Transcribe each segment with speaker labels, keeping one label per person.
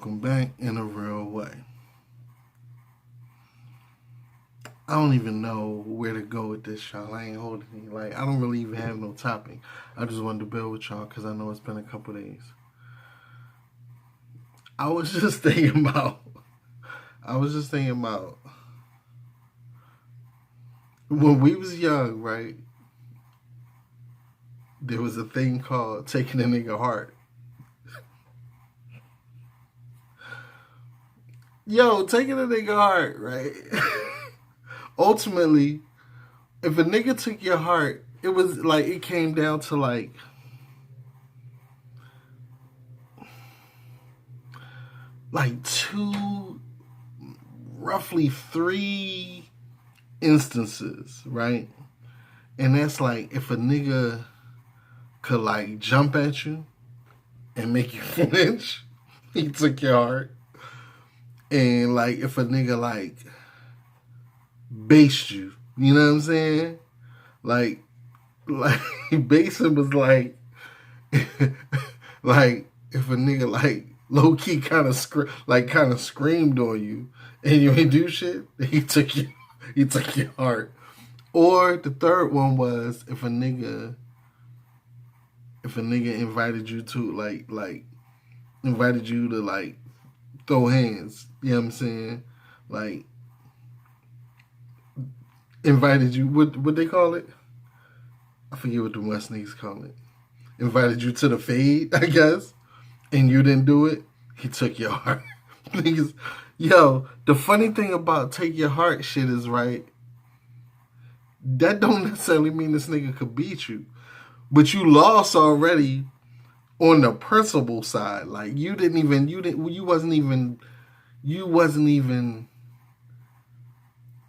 Speaker 1: welcome back in a real way. I don't even know where to go with this, y'all. I ain't holding it. Like, I don't really even have no topic. I just wanted to build with y'all because I know it's been a couple days. I was just thinking about when we was young, right? There was a thing called taking a nigga heart. Yo, taking a nigga heart, right? Ultimately, if a nigga took your heart, it was like it came down to like two, roughly three instances, right? And that's like if a nigga could like jump at you and make you flinch, he took your heart. And like if a nigga like based you, you know what I'm saying? Like basing was like like if a nigga like low key kind of screamed on you and you ain't do shit, he took your heart. Or the third one was if a nigga invited you to invited you to like throw hands, you know what I'm saying? Like invited you, what they call it? I forget what the West niggas call it. Invited you to the fade, I guess, and you didn't do it, he took your heart. Niggas, yo, the funny thing about take your heart shit is, right, that don't necessarily mean this nigga could beat you. But you lost already on the principle side. Like you wasn't even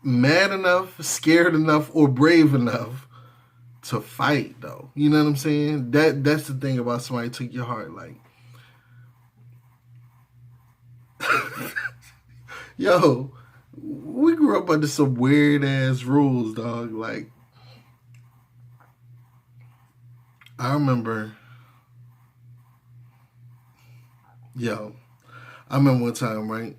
Speaker 1: mad enough, scared enough, or brave enough to fight though. You know what I'm saying? That's the thing about somebody took your heart. Like yo, we grew up under some weird ass rules, dog. Like I remember one time, right?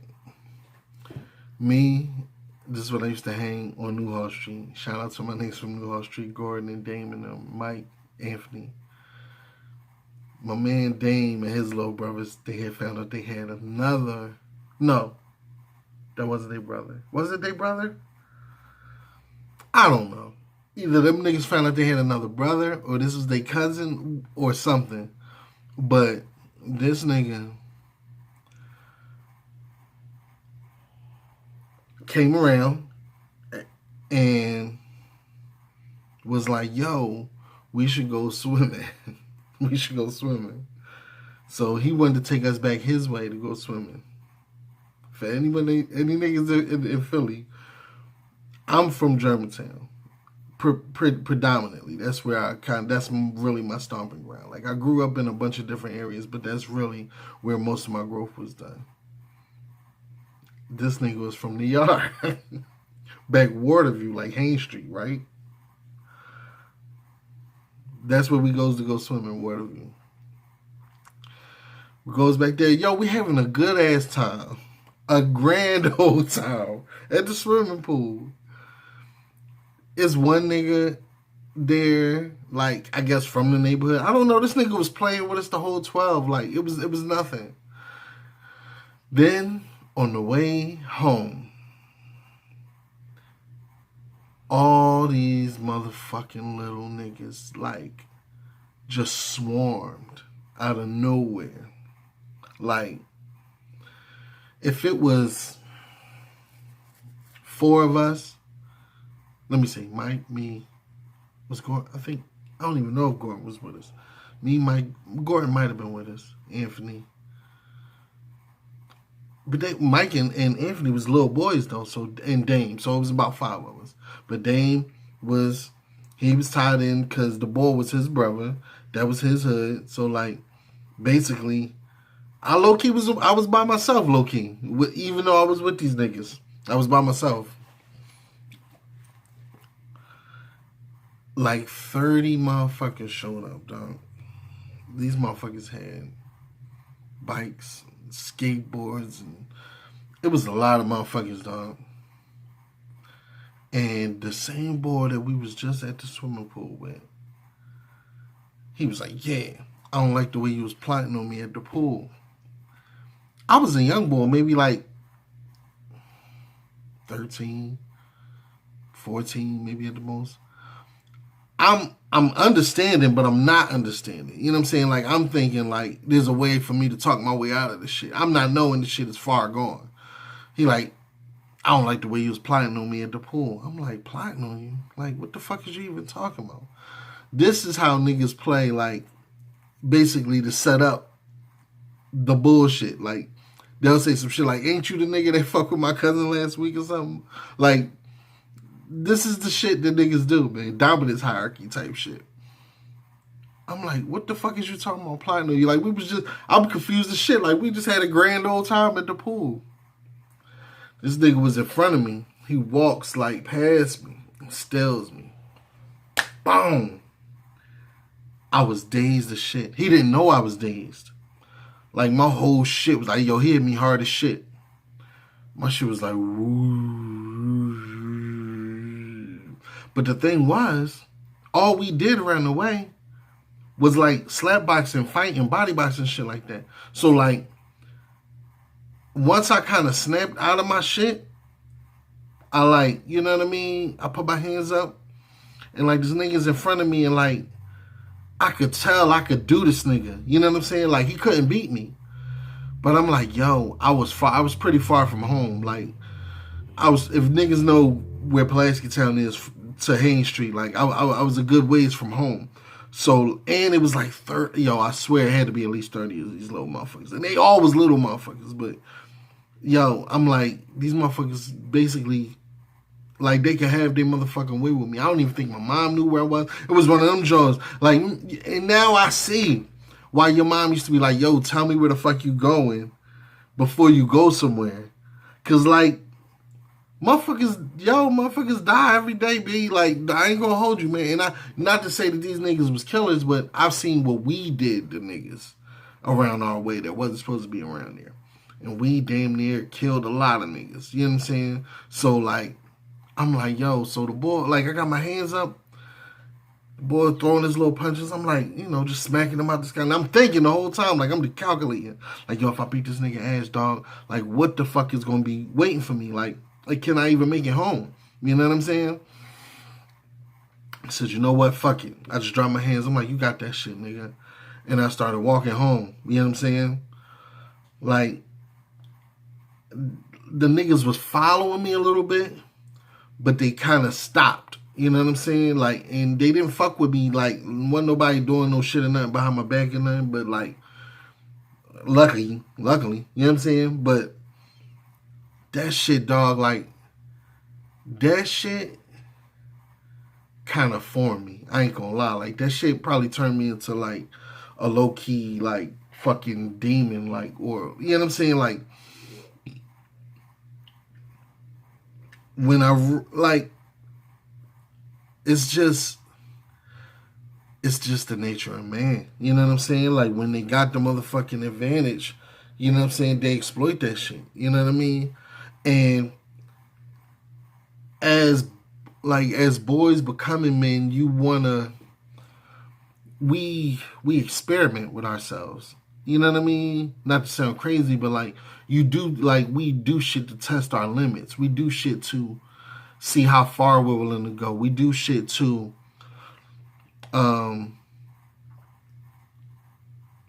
Speaker 1: This is when I used to hang on Newhall Street. Shout out to my niggas from Newhall Street, Gordon and Damon and Mike, Anthony. My man Dame and his little brothers, they had found out they had another. No, that wasn't their brother. Was it their brother? I don't know. Either them niggas found out they had another brother, or this was their cousin, or something. But this nigga came around and was like, yo, we should go swimming. We should go swimming. So he wanted to take us back his way to go swimming. For any niggas in Philly, I'm from Germantown. Predominantly. That's where that's really my stomping ground. Like I grew up in a bunch of different areas, but that's really where most of my growth was done. This nigga was from the yard. Back Waterview, like Haines Street, right? That's where we goes to go swim in Waterview. We goes back there. Yo, we having a good ass time. A grand old time at the swimming pool. It's one nigga there, like, I guess from the neighborhood. I don't know. This nigga was playing with us the whole 12. Like, it was nothing. Then on the way home, all these motherfucking little niggas, like, just swarmed out of nowhere. Like, if it was 4 of us, let me see, Mike, me, was Gordon, I don't even know if Gordon was with us. Me, Mike, Gordon might have been with us, Anthony. But Mike and Anthony was little boys though, and Dame, so it was about 5 of us. But Dame was tied in because the boy was his brother. That was his hood. So like, basically, I was by myself low key. Even though I was with these niggas, I was by myself. Like 30 motherfuckers showed up, dog. These motherfuckers had bikes, skateboards, and it was a lot of motherfuckers, dog. And the same boy that we was just at the swimming pool with, he was like, yeah, I don't like the way you was plotting on me at the pool. I was a young boy, maybe like 13, 14, maybe at the most. I'm understanding, but I'm not understanding. You know what I'm saying? Like, I'm thinking, like, there's a way for me to talk my way out of this shit. I'm not knowing this shit is far gone. He like, I don't like the way you was plotting on me at the pool. I'm like, plotting on you? Like, what the fuck is you even talking about? This is how niggas play, like, basically to set up the bullshit. Like, they'll say some shit like, ain't you the nigga that fucked with my cousin last week or something? Like, this is the shit that niggas do, man. Dominance hierarchy type shit. I'm like, what the fuck is you talking about plotting on you? Like, I'm confused as shit. Like, we just had a grand old time at the pool. This nigga was in front of me. He walks, like, past me and steals me. Boom. I was dazed as shit. He didn't know I was dazed. Like, my whole shit was like, yo, he hit me hard as shit. My shit was like, woo. But the thing was, all we did around the way was, like, slap boxing, fighting, body boxing, shit like that. So, like, once I kind of snapped out of my shit, I, like, you know what I mean? I put my hands up, and, like, this nigga's in front of me, and, like, I could tell I could do this nigga. You know what I'm saying? Like, he couldn't beat me. But I'm like, yo, I was pretty far from home. Like, if niggas know where Pulaski Town is to Haines Street, like, I was a good ways from home. So, and it was like 30, yo, I swear it had to be at least 30 of these little motherfuckers. And they all was little motherfuckers, but, yo, I'm like, these motherfuckers basically, like, they could have their motherfucking way with me. I don't even think my mom knew where I was. It was one of them Jones. Like, and now I see why your mom used to be like, yo, tell me where the fuck you going before you go somewhere. Because, like, motherfuckers die every day, B. Like, I ain't gonna hold you, man. And not to say that these niggas was killers, but I've seen what we did to niggas around our way that wasn't supposed to be around there. And we damn near killed a lot of niggas. You know what I'm saying? So, like, I'm like, yo, so the boy, like, I got my hands up. The boy throwing his little punches. I'm like, you know, just smacking him out the sky. And I'm thinking the whole time, like, I'm calculating. Like, yo, if I beat this nigga ass, dog, like, what the fuck is going to be waiting for me? Like, can I even make it home? You know what I'm saying? I said, you know what? Fuck it. I just dropped my hands. I'm like, you got that shit, nigga. And I started walking home. You know what I'm saying? Like, the niggas was following me a little bit, but they kind of stopped. You know what I'm saying? Like, and they didn't fuck with me. Like, wasn't nobody doing no shit or nothing behind my back or nothing. But, like, luckily, you know what I'm saying? But that shit, dog, like, that shit kind of formed me. I ain't gonna lie. Like, that shit probably turned me into, like, a low-key, like, fucking demon. Like, or, you know what I'm saying? Like, when I, like, it's just the nature of man. You know what I'm saying? Like, when they got the motherfucking advantage, you know what I'm saying, they exploit that shit. You know what I mean? And as boys becoming men, you wanna, we experiment with ourselves. You know what I mean? Not to sound crazy, but, like, we do shit to test our limits. We do shit to see how far we're willing to go. We do shit to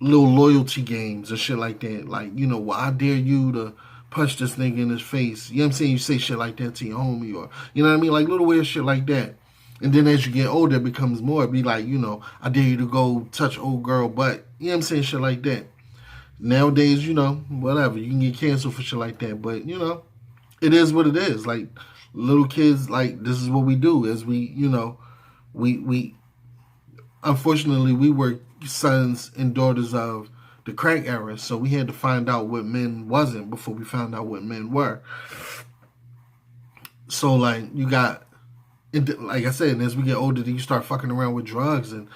Speaker 1: little loyalty games and shit like that. Like, you know, well, I dare you to punch this nigga in his face. You know what I'm saying? You say shit like that to your homie, or, you know what I mean? Like, little weird shit like that. And then as you get older, it becomes more. It'd be like, you know, I dare you to go touch old girl butt. You know what I'm saying? Shit like that. Nowadays, you know, whatever. You can get canceled for shit like that. But, you know, it is what it is. Like, little kids, like, this is what we do. As we, you know, we unfortunately, we were sons and daughters of the crack era. So we had to find out what men wasn't before we found out what men were. So, like, you got, like I said, and as we get older, then you start fucking around with drugs and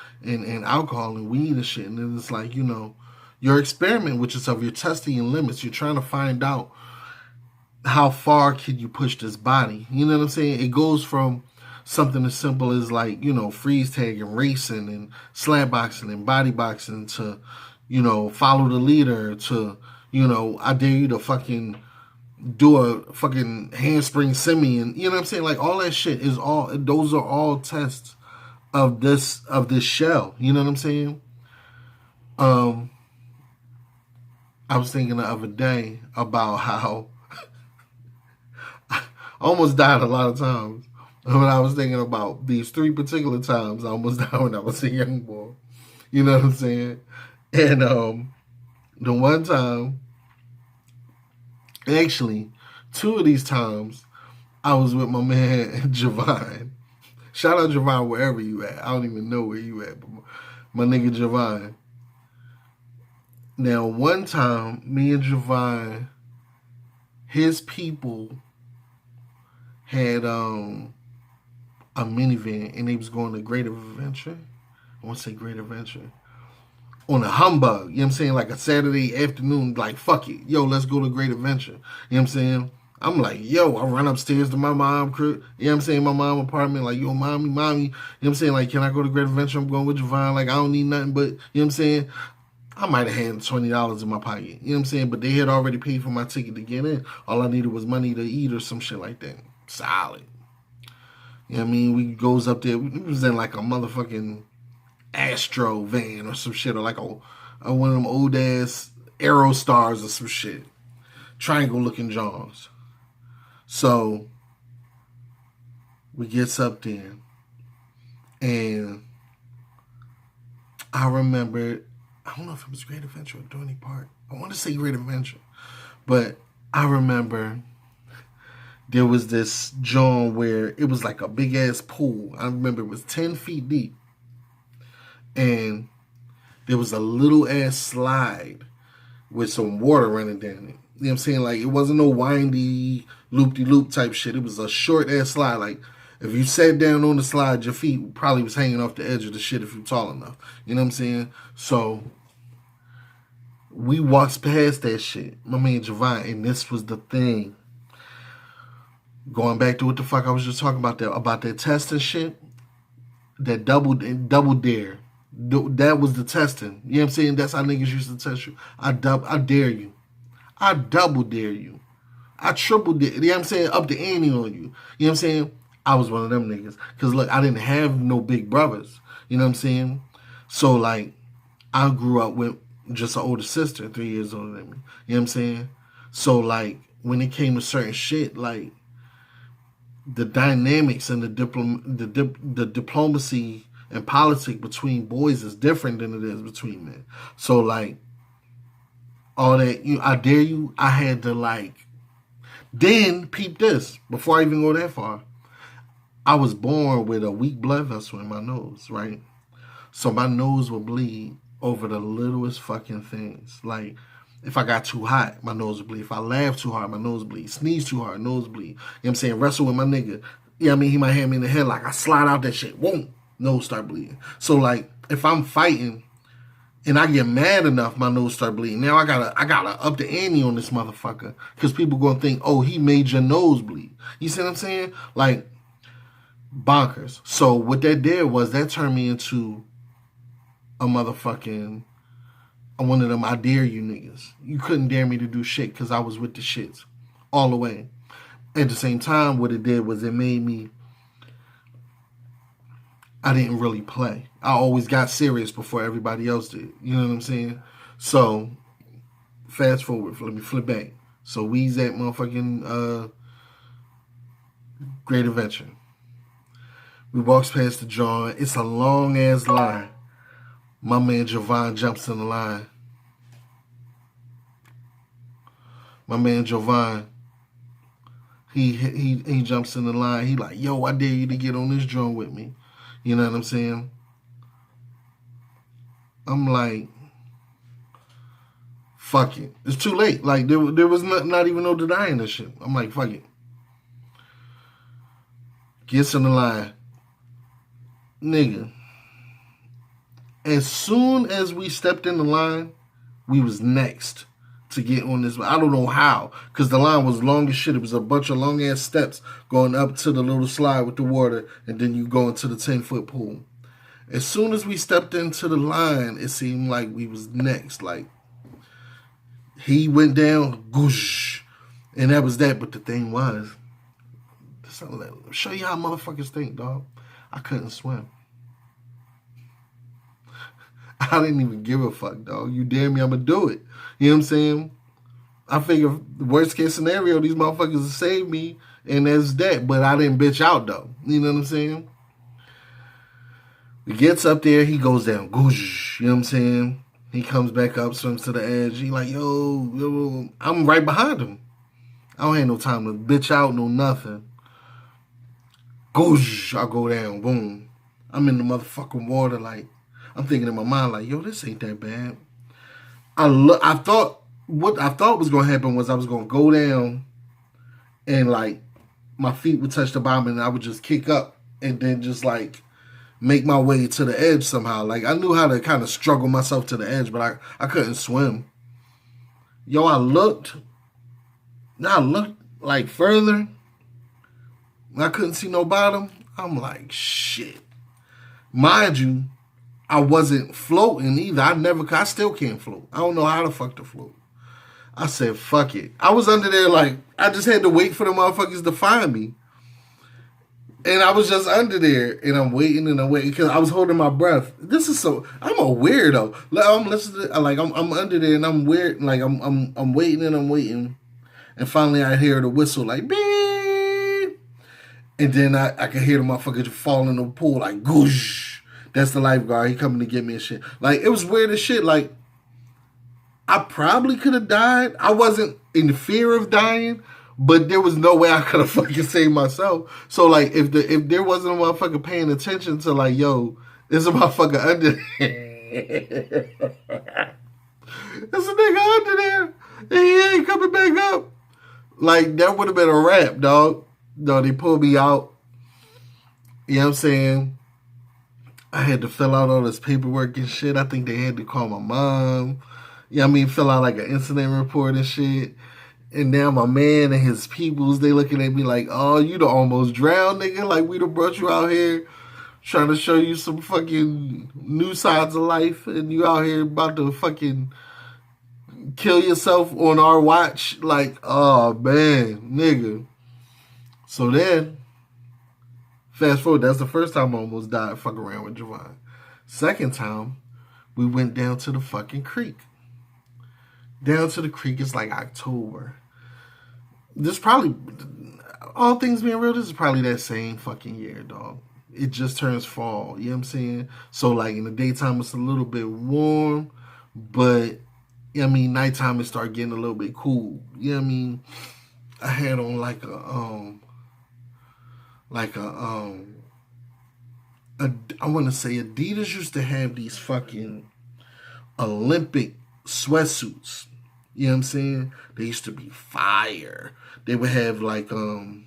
Speaker 1: alcohol and weed and shit. And then it's like, you know, You're experimenting with yourself. You're testing your limits. You're trying to find out how far can you push this body. You know what I'm saying? It goes from something as simple as like, freeze tag and racing and slap boxing and body boxing to, follow the leader to, I dare you to fucking do a fucking handspring semi, and you know what I'm saying? Like all that shit is those are all tests of this shell. You know what I'm saying? I was thinking the other day about how I almost died a lot of times. When I was thinking about these 3 particular times I almost died when I was a young boy. You know what I'm saying? And the one time, actually, 2 of these times, I was with my man Javon. Shout out Javon wherever you at. I don't even know where you at, but my nigga Javon. Now, one time, me and Javon, his people had a minivan, and they was going to Great Adventure. I want to say Great Adventure. On a humbug, you know what I'm saying? Like a Saturday afternoon, like, fuck it. Yo, let's go to Great Adventure. You know what I'm saying? I'm like, yo, I run upstairs to my mom crib. You know what I'm saying? My mom apartment, like, yo, mommy. You know what I'm saying? Like, can I go to Great Adventure? I'm going with Javon. Like, I don't need nothing but, you know what I'm saying? I might have had $20 in my pocket. You know what I'm saying? But they had already paid for my ticket to get in. All I needed was money to eat or some shit like that. Solid. You know what I mean? We goes up there. We was in like a motherfucking Astro van or some shit, or like one of them old ass Aerostars or some shit. Triangle looking Johns. So we gets up there, and I remember, I don't know if it was Great Adventure or Dorney Park. I want to say Great Adventure, but I remember there was this John where it was like a big ass pool. I remember it was 10 feet deep, and there was a little ass slide with some water running down it. You know what I'm saying? Like, it wasn't no windy, loop-de-loop type shit. It was a short ass slide. Like, if you sat down on the slide, your feet probably was hanging off the edge of the shit if you're tall enough. You know what I'm saying? So we walked past that shit, my man Javon, and this was the thing. Going back to what the fuck I was just talking about that testing shit, that double dare. That was the testing. You know what I'm saying? That's how niggas used to test you. I dare you. I double dare you. I triple dare. You know what I'm saying? Up the ante on you. You know what I'm saying? I was one of them niggas. Because, look, I didn't have no big brothers. You know what I'm saying? So, like, I grew up with just an older sister, 3 years older than me. You know what I'm saying? So, like, when it came to certain shit, like, the dynamics and the diplomacy and politics between boys is different than it is between men. So, like, all that, I dare you, I had to, like, then peep this, before I even go that far. I was born with a weak blood vessel in my nose, right? So my nose would bleed over the littlest fucking things. Like, if I got too hot, my nose would bleed. If I laugh too hard, my nose bleed. Sneeze too hard, nose bleed. You know what I'm saying? Wrestle with my nigga. You know what I mean? He might have me in the head, like, I slide out that shit. Whoa, nose start bleeding. So, like, if I'm fighting and I get mad enough, my nose start bleeding. Now I gotta up the ante on this motherfucker, because people gonna think, oh, he made your nose bleed. You see what I'm saying? Like, bonkers. So what that did was that turned me into a motherfucking one of them I dare you niggas. You couldn't dare me to do shit because I was with the shits all the way. At the same time, what it did was it made me, I didn't really play. I always got serious before everybody else did. You know what I'm saying? So, fast forward, let me flip back. So, we's at motherfucking Great Adventure. We walks past the joint. It's a long ass line. My man Javon jumps in the line. My man Javon, he jumps in the line. He like, yo, I dare you to get on this joint with me. You know what I'm saying? I'm like, fuck it. It's too late. Like, there was not even no denying this shit. I'm like, fuck it. Gets in the line. Nigga. As soon as we stepped in the line, we was next to get on this. I don't know how, because the line was long as shit. It was a bunch of long ass steps going up to the little slide with the water, and then you go into the 10-foot pool. As soon as we stepped into the line, it seemed like we was next. Like, he went down, goosh, and that was that. But the thing was, show you how motherfuckers think, dog. I couldn't swim. I didn't even give a fuck, dog. You dare me, I'm gonna do it. You know what I'm saying? I figure the worst case scenario, these motherfuckers will save me, and that's that. But I didn't bitch out, though. You know what I'm saying? He gets up there, he goes down. Goosh, you know what I'm saying? He comes back up, swims to the edge. He like, yo. I'm right behind him. I don't have no time to bitch out, no nothing. Goosh, I go down. Boom. I'm in the motherfucking water, like, I'm thinking in my mind, like, yo, this ain't that bad. I thought what I thought was gonna happen was I was gonna go down and like my feet would touch the bottom and I would just kick up and then just like make my way to the edge somehow. Like I knew how to kind of struggle myself to the edge, but I couldn't swim. Yo, I looked like further. I couldn't see no bottom. I'm like, shit. Mind you, I wasn't floating either. I still can't float. I don't know how the fuck to float. I said, fuck it. I was under there like, I just had to wait for the motherfuckers to find me. And I was just under there, and I'm waiting because I was holding my breath. This is I'm a weirdo. I'm listening to, like, I'm under there, and I'm weird. Like, I'm waiting, and I'm waiting. And finally, I hear the whistle, like, beep. And then I can hear the motherfucker fall in the pool, like, goosh. That's the lifeguard. He coming to get me and shit. Like, it was weird as shit. Like, I probably could have died. I wasn't in fear of dying, but there was no way I could have fucking saved myself. So, like, if there wasn't a motherfucker paying attention to, like, yo, there's a motherfucker under there. There's a nigga under there, and he ain't coming back up. Like, that would have been a wrap, dog. No, they pulled me out. You know what I'm saying? I had to fill out all this paperwork and shit. I think they had to call my mom. You know what I mean? Fill out like an incident report and shit. And now my man and his peoples, they looking at me like, oh, you done almost drowned, nigga. Like, we done brought you out here trying to show you some fucking new sides of life. And you out here about to fucking kill yourself on our watch. Like, oh, man, nigga. So then, fast forward, that's the first time I almost died fucking around with Javon. Second time, we went down to the fucking creek. Down to the creek, it's like October. This probably, all things being real, this is probably that same fucking year, dog. It just turns fall, you know what I'm saying? So, like, in the daytime, it's a little bit warm, but, you know what I mean, nighttime, it start getting a little bit cool. You know what I mean? I had on I want to say Adidas used to have these fucking Olympic sweatsuits. You know what I'm saying? They used to be fire. They would have like the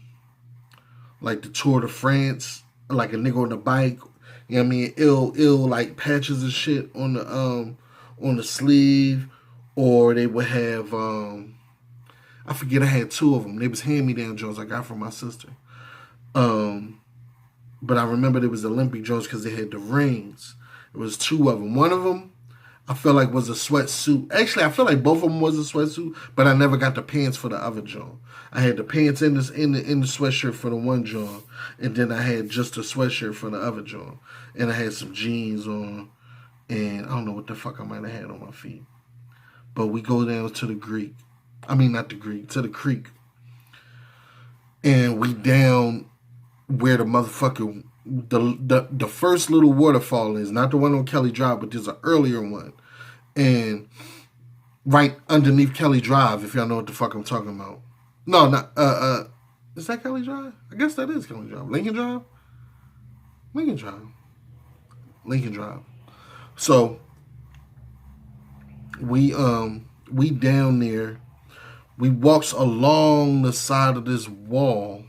Speaker 1: Tour de France, like a nigga on the bike. You know what I mean? Ill like patches and shit on the sleeve, or they would have I forget. I had two of them. They was hand-me-down Jones I got from my sister. But I remember there was Olympic Jones because they had the rings. It was two of them. One of them I felt like was a sweatsuit. Actually, I feel like both of them was a sweatsuit, but I never got the pants for the other John. I had the pants in the sweatshirt for the one John, and then I had just a sweatshirt for the other John, and I had some jeans on, and I don't know what the fuck I might have had on my feet. But we go down to the Greek. I mean, not the Greek, to the creek, and we down where the motherfucker. The first little waterfall is not the one on Kelly Drive, but there's an earlier one, and right underneath Kelly Drive, if y'all know what the fuck I'm talking about. No, not is that Kelly Drive? I guess that is Kelly Drive. Lincoln Drive. So we down there. We walks along the side of this wall.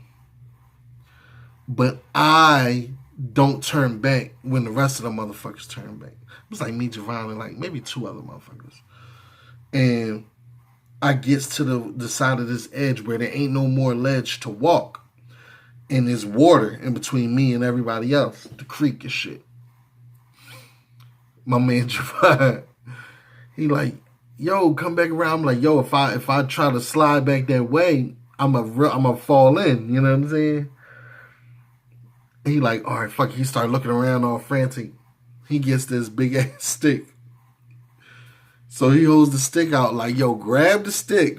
Speaker 1: But I don't turn back when the rest of the motherfuckers turn back. It was like me, Javon, and like maybe two other motherfuckers. And I gets to the side of this edge where there ain't no more ledge to walk. And there's water in between me and everybody else. The creek and shit. My man Javon, he like, yo, come back around. I'm like, yo, if I try to slide back that way, I'm a fall in. You know what I'm saying? He like, all right, fuck. He start looking around all frantic. He gets this big ass stick. So he holds the stick out like, yo, grab the stick.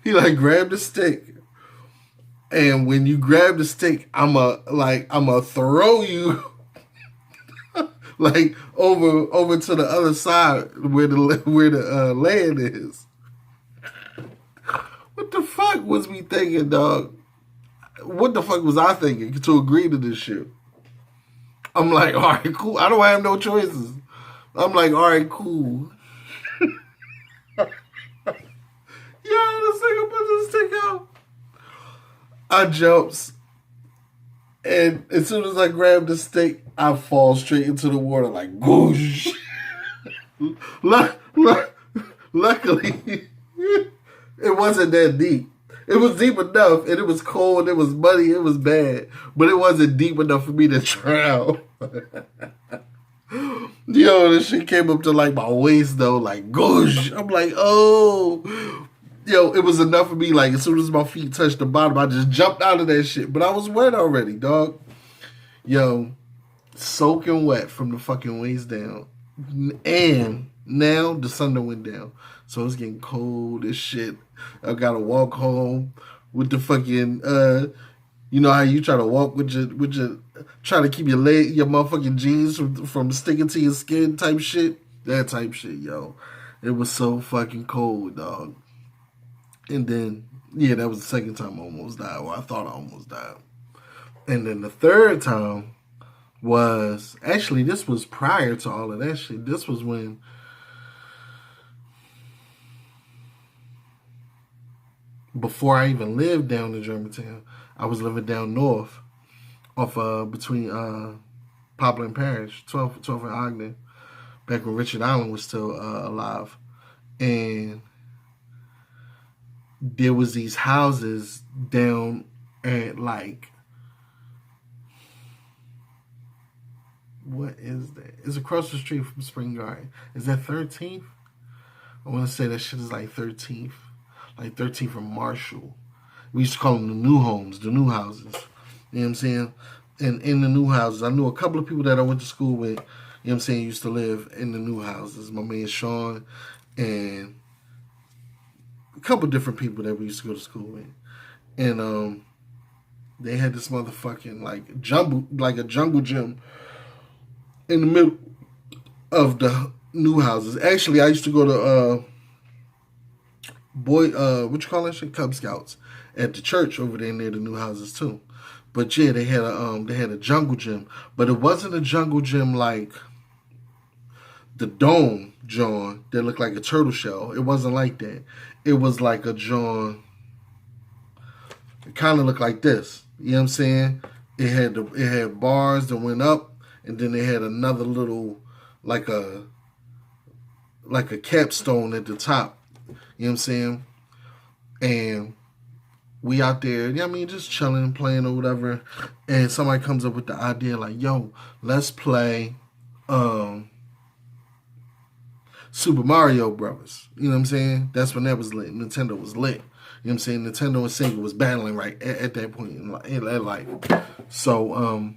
Speaker 1: He like, grab the stick. And when you grab the stick, I'ma throw you like over to the other side where the land is. What the fuck was we thinking, dog? What the fuck was I thinking to agree to this shit? I'm like, all right, cool. I don't have no choices. I'm like, all right, cool. Yeah, this nigga put this stick out. I jumps, and as soon as I grab the stick, I fall straight into the water like goosh. Luckily, it wasn't that deep. It was deep enough, and it was cold, it was muddy, it was bad, but it wasn't deep enough for me to drown. Yo, this shit came up to like my waist though, like goosh. I'm like, oh. Yo, it was enough for me, like, as soon as my feet touched the bottom, I just jumped out of that shit. But I was wet already, dog. Yo, soaking wet from the fucking waist down. And now the sun done went down. So it's getting cold as shit. I gotta walk home with the fucking, you know how you try to walk with your try to keep your motherfucking jeans from sticking to your skin type shit? That type shit, yo. It was so fucking cold, dog. And then, yeah, that was the second time I almost died, or I thought I almost died. And then the third time was, actually, this was prior to all of that shit. This was when, before I even lived down in Germantown, I was living down north, off between Poplar and Parish, 12 and Ogden, back when Richard Allen was still alive. And there was these houses down at like, what is that? It's across the street from Spring Garden. Is that 13th? I want to say that shit is like 13th. Like 13th and Marshall. We used to call them the new homes, the new houses. You know what I'm saying? And in the new houses, I knew a couple of people that I went to school with, you know what I'm saying, used to live in the new houses. My man Sean and a couple different people that we used to go to school with. And they had this motherfucking like a jungle gym in the middle of the new houses. Actually, I used to go to what you call that shit? Cub Scouts at the church over there near the new houses too. But yeah, they had a jungle gym, but it wasn't a jungle gym like the dome John that looked like a turtle shell. It wasn't like that. It was like a John. It kind of looked like this. You know what I'm saying? It had bars that went up, and then they had another little like a capstone at the top. You know what I'm saying? And we out there, you know what I mean, just chilling, playing or whatever. And somebody comes up with the idea like, yo, let's play Super Mario Brothers. You know what I'm saying? That's when that was lit. Nintendo was lit. You know what I'm saying? Nintendo and Sega was battling right at that point in life. So,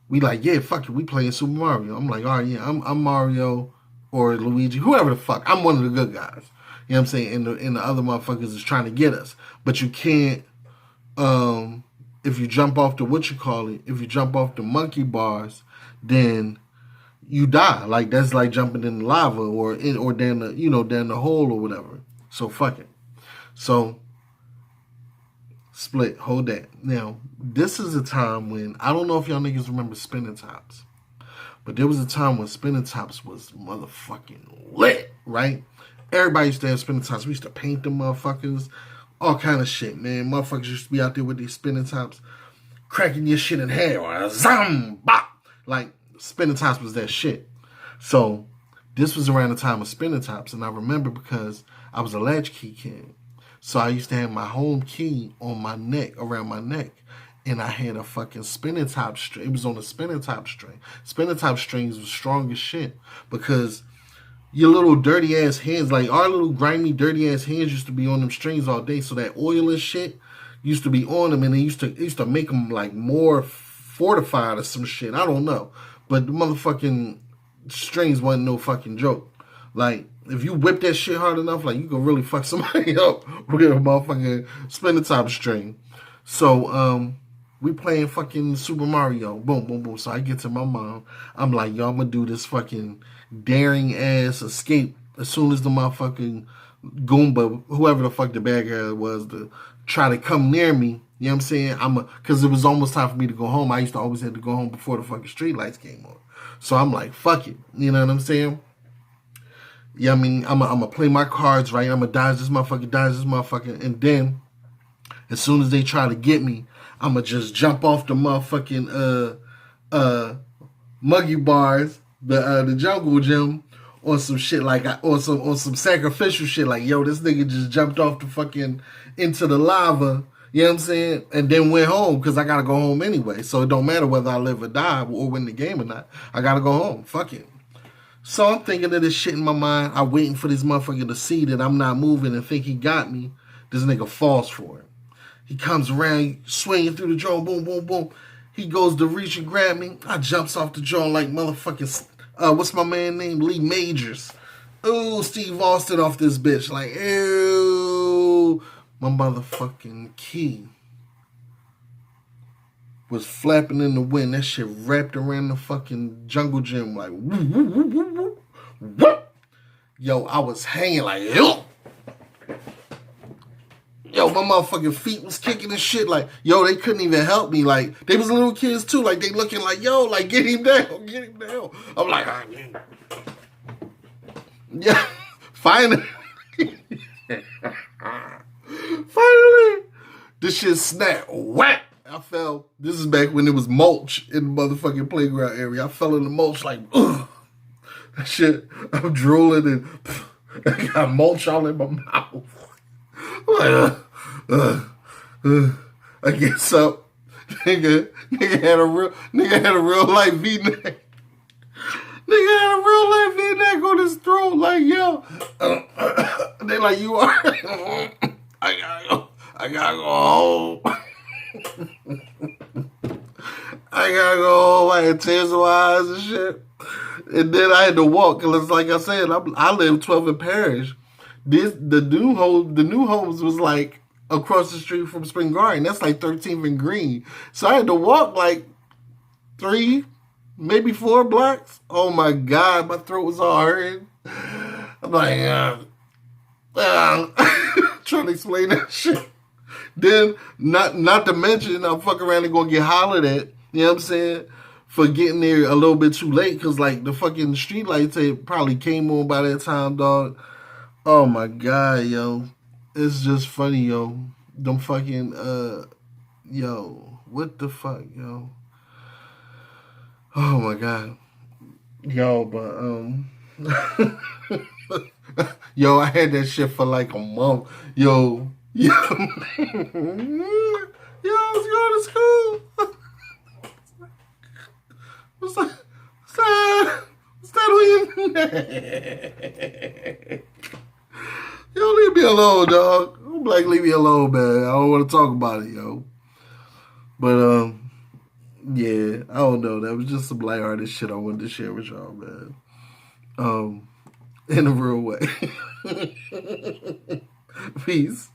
Speaker 1: we like, yeah, fuck it, we playing Super Mario. I'm like, all right, yeah, I'm Mario or Luigi, whoever the fuck. I'm one of the good guys. You know what I'm saying? And the other motherfuckers is trying to get us. But you can't, if you jump off if you jump off the monkey bars, then you die. Like, that's like jumping in the lava or down the hole or whatever. So fuck it. So split, hold that. Now, this is a time when, I don't know if y'all niggas remember spinning tops, but there was a time when spinning tops was motherfucking lit, right? Everybody used to have spinning tops. We used to paint them motherfuckers, all kind of shit, man. Motherfuckers used to be out there with these spinning tops, cracking your shit in half, or zam, bop. Like, spinning tops was that shit. So this was around the time of spinning tops, and I remember because I was a latchkey kid. So I used to have my home key on my neck, around my neck. And I had a fucking spinning top string. It was on a spinning top string. Spinning top strings was strong as shit. Because your little dirty ass hands, like our little grimy, dirty ass hands used to be on them strings all day. So that oil and shit used to be on them. And it used to make them like more fortified or some shit. I don't know. But the motherfucking strings wasn't no fucking joke. Like, if you whip that shit hard enough, like, you can really fuck somebody up with a motherfucking spinning top string. So, we playing fucking Super Mario. Boom, boom, boom. So I get to my mom. I'm like, yo, I'm gonna do this fucking daring ass escape as soon as the motherfucking Goomba, whoever the fuck the bad guy was, to try to come near me. You know what I'm saying? Because it was almost time for me to go home. I used to always have to go home before the fucking street lights came on. So I'm like, fuck it. You know what I'm saying? Yeah, I mean, I'm going to play my cards right. I'm going to dodge this motherfucker. And then, as soon as they try to get me, I'm going to just jump off the motherfucking muggy bars, the jungle gym, on some shit like, on some sacrificial shit like, yo, this nigga just jumped off the fucking, into the lava, you know what I'm saying? And then went home, because I got to go home anyway. So it don't matter whether I live or die or win the game or not. I got to go home. Fuck it. So I'm thinking of this shit in my mind. I'm waiting for this motherfucker to see that I'm not moving and think he got me. This nigga falls for it. He comes around, swinging through the drone, boom, boom, boom. He goes to reach and grab me. I jumps off the drone like motherfucking, what's my man name? Lee Majors. Ooh, Steve Austin off this bitch. Like, ew. My motherfucking key was flapping in the wind. That shit wrapped around the fucking jungle gym like, woo, woo, woo, woo, woo, woo. Yo, I was hanging like, yo. Yo, my motherfucking feet was kicking and shit. Like, yo, they couldn't even help me. Like, they was little kids too. Like, they looking like, yo, like, get him down, get him down. I'm like, yeah, finally. Finally, this shit snapped. Whack! I fell. This is back when it was mulch in the motherfucking playground area. I fell in the mulch like, ugh. That shit, I'm drooling and I got mulch all in my mouth. Like, I guess up. Nigga had a real life V-neck. Nigga had a real life V-neck on his throat. Like, yo. They like, you are. I gotta go home. I gotta go home. I had tears in my eyes and shit. And then I had to walk. Because like I said, I live 12th and Parish. The new homes was like across the street from Spring Garden. That's like 13th and Green. So I had to walk like 3, maybe 4 blocks. Oh my God, my throat was all hurting. I'm like, trying to explain that shit. Then, not to mention, I'm fucking around and gonna get hollered at, you know what I'm saying, for getting there a little bit too late, because, like, the fucking street lights probably came on by that time, dog. Oh, my God, yo. It's just funny, yo. Them fucking, yo, what the fuck, yo? Oh, my God. Yo, but, yo, I had that shit for like a month. Yo, I was going to school. What's that on your neck? Yo, leave me alone, dog. I'm like, leave me alone, man. I don't want to talk about it, yo. But, yeah, I don't know. That was just some lighthearted shit I wanted to share with y'all, man. In a real way. Peace.